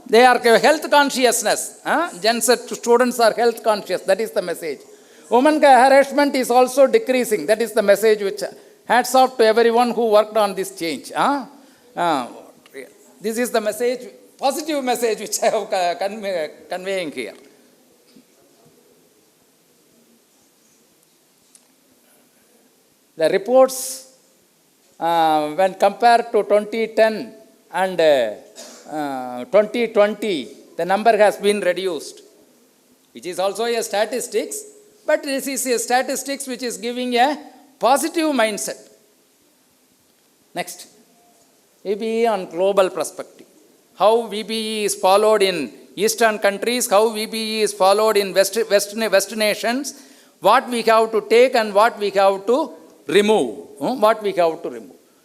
They are health consciousness. Gen Z students are health conscious. That is the message. Women harassment is also decreasing. That is the message which hats off to everyone who worked on this change. This is the message, positive message which I have conveying here. The reports, when compared to 2010 and 2020, the number has been reduced, which is also a statistics, but this is a statistics which is giving a positive mindset. Next. VBE on global perspective. How VBE is followed in Eastern countries, how VBE is followed in West nations, what we have to take and what we have to remove.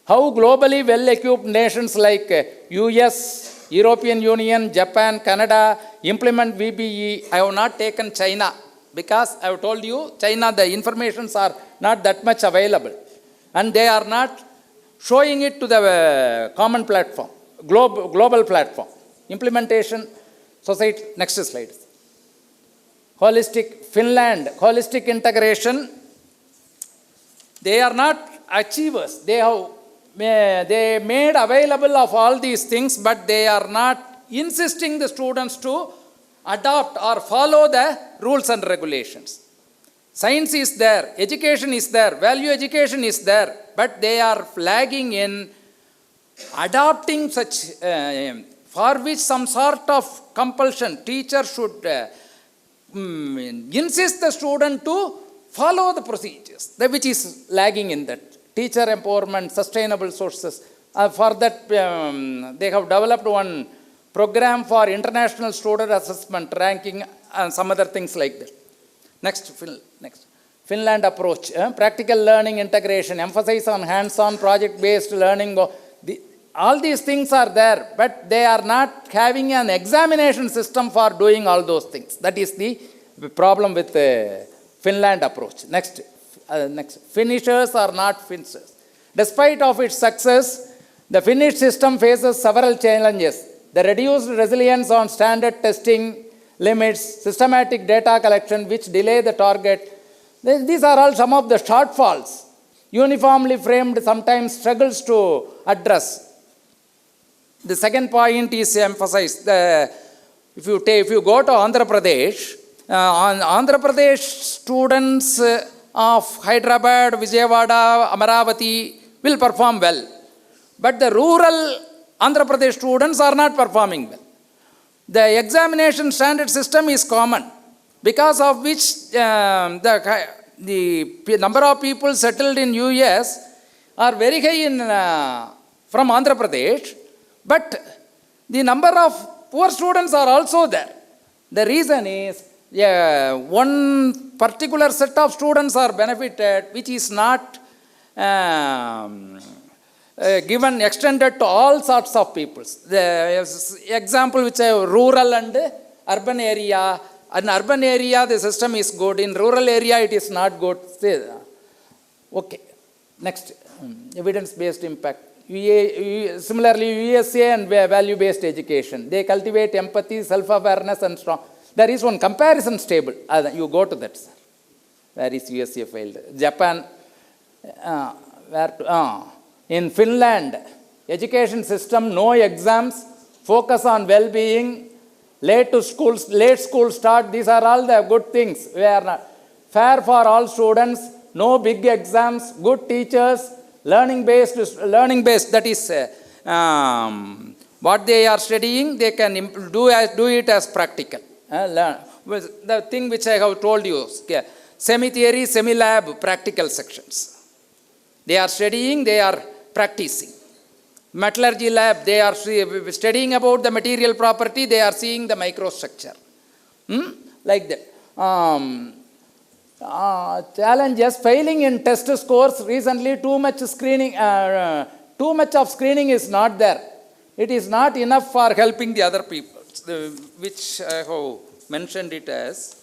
How globally well-equipped nations like US, European Union, Japan, Canada implement VBE. I have not taken China because I have told you, China, the informations are not that much available. And they are not showing it to the common platform, global platform. Implementation, society, next slide. Holistic integration. They are not achievers. They made available of all these things, but they are not insisting the students to adopt or follow the rules and regulations. Science is there, education is there, value education is there, but they are lagging in adopting such, for which some sort of compulsion. Teacher should insist the student to follow the procedures, which is lagging in that. Teacher empowerment, sustainable sources. For that, they have developed one program for international student assessment, ranking, and some other things like that. Next. Finland approach. Practical learning integration, emphasis on hands-on project-based learning. All these things are there, but they are not having an examination system for doing all those things. That is the problem with Finland approach. Next. Finishers are not finishers. Despite of its success, the Finnish system faces several challenges. The reduced resilience on standard testing, limits, systematic data collection which delay the target. These are all some of the shortfalls. Uniformly framed sometimes struggles to address. The second point is emphasized. If you go to Andhra Pradesh, Andhra Pradesh students of Hyderabad, Vijayawada, Amaravati will perform well. But the rural Andhra Pradesh students are not performing well. The examination standard system is common, because of which the number of people settled in US are very high from Andhra Pradesh, but the number of poor students are also there. The reason is one particular set of students are benefited, which is not given, extended to all sorts of peoples. The example which I rural and urban area. In urban area, the system is good. In rural area, it is not good. Okay. Next, evidence-based impact. Similarly, USA and value-based education. They cultivate empathy, self-awareness, and strong. There is one comparison table. You go to that, sir. Where is USA failed? Japan. In Finland, education system, no exams, focus on well-being. Late school start, these are all the good things. We are not fair for all students, no big exams, good teachers, learning based, that is what they are studying, they can do it as practical. The thing which I have told you, semi-theory, semi-lab, practical sections. They are studying, they are practicing. Metallurgy lab, they are studying about the material property, they are seeing the microstructure. Like that. Challenges, failing in test scores. Recently, too much of screening is not there. It is not enough for helping the other people, which I have mentioned it as.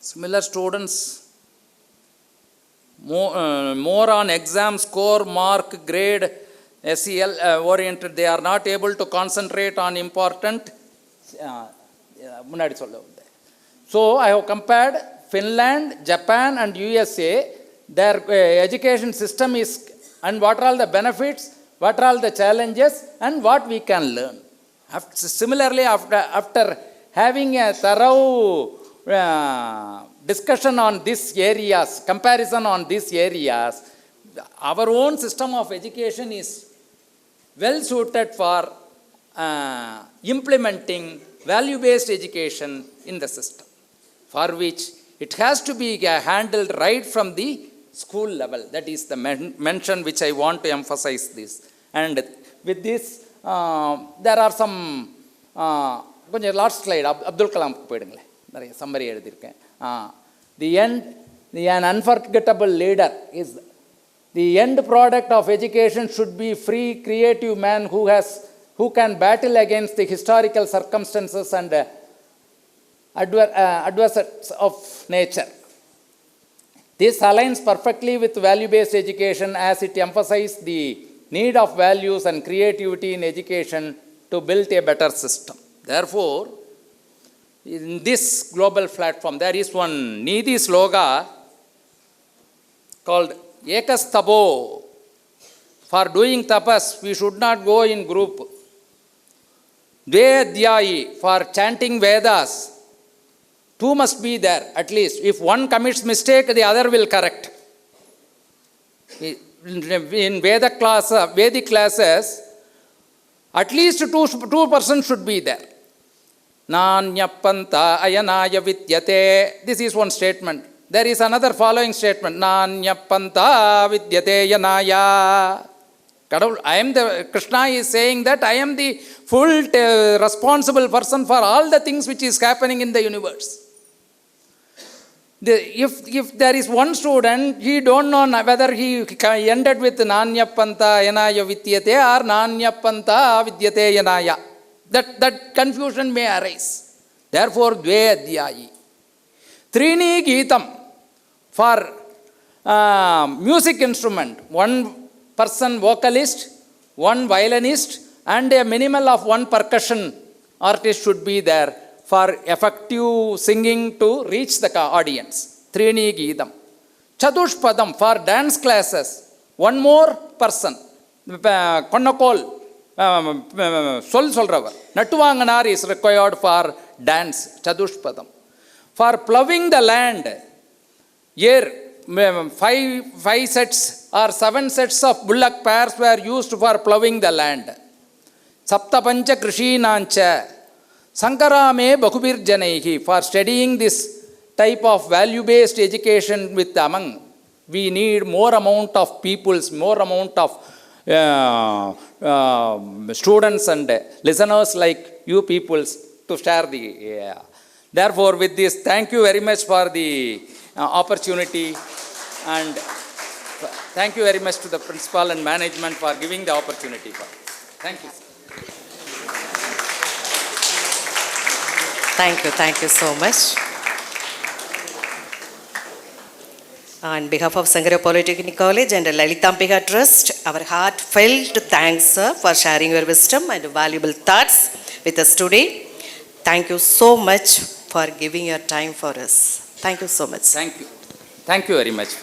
Similar students, more on exam score, mark, grade, SEL oriented, they are not able to concentrate on important. So I have compared Finland, Japan and USA, their education system is, and what are all the benefits, what are all the challenges, and what we can learn. Similarly, after having a thorough discussion on these areas, comparison on these areas, our own system of education is well suited for implementing value-based education in the system, for which it has to be handled right from the school level. That is the mention which I want to emphasize this. And with this, there are some last slide, Abdul Kalam summary an unforgettable leader is the end product of education should be free, creative man who can battle against the historical circumstances and adversities of nature. This aligns perfectly with value-based education as it emphasizes the need of values and creativity in education to build a better system. Therefore, in this global platform, there is one Nidhi sloga called Ekastabo. For doing tapas, we should not go in group. Dve for chanting Vedas, two must be there at least. If one commits mistake, the other will correct. In Vedic classes, at least two persons should be there. Nanyapanta ayanaya vidyate. This is one statement. There is another following statement. Nanyapanta vidyate yanaya. Krishna is saying that I am the full responsible person for all the things which is happening in the universe. If there is one student, he don't know whether he ended with Nanyapanta yanaya vidyate or Nanyapanta vidyate yanaya. That confusion may arise. Therefore, Dve Adhyayi. Trini Geetam for music instrument. One person vocalist, one violinist, and a minimal of one percussion artist should be there for effective singing to reach the audience. Trini Geetam. Chadushpadam for dance classes, one more person. Konnakol, Sol Solravar. Natuvanganar is required for dance, Chadushpadam. For ploughing the land, here 5 sets or 7 sets of bullock pairs were used for ploughing the land. Saptapancha Krishinancha. Sankarame Bakubir Janaihi. For studying this type of value-based education with among, we need more amount of peoples, more amount of students and listeners like you peoples to share the. Therefore, with this, thank you very much for the opportunity, and thank you very much to the principal and management for giving the opportunity. Thank you. Thank you so much. On behalf of Sangara Polytechnic College and Lalitambika Trust, our heartfelt thanks, sir, for sharing your wisdom and valuable thoughts with us today. Thank you so much for giving your time for us. Thank you so much. Thank you. Thank you very much.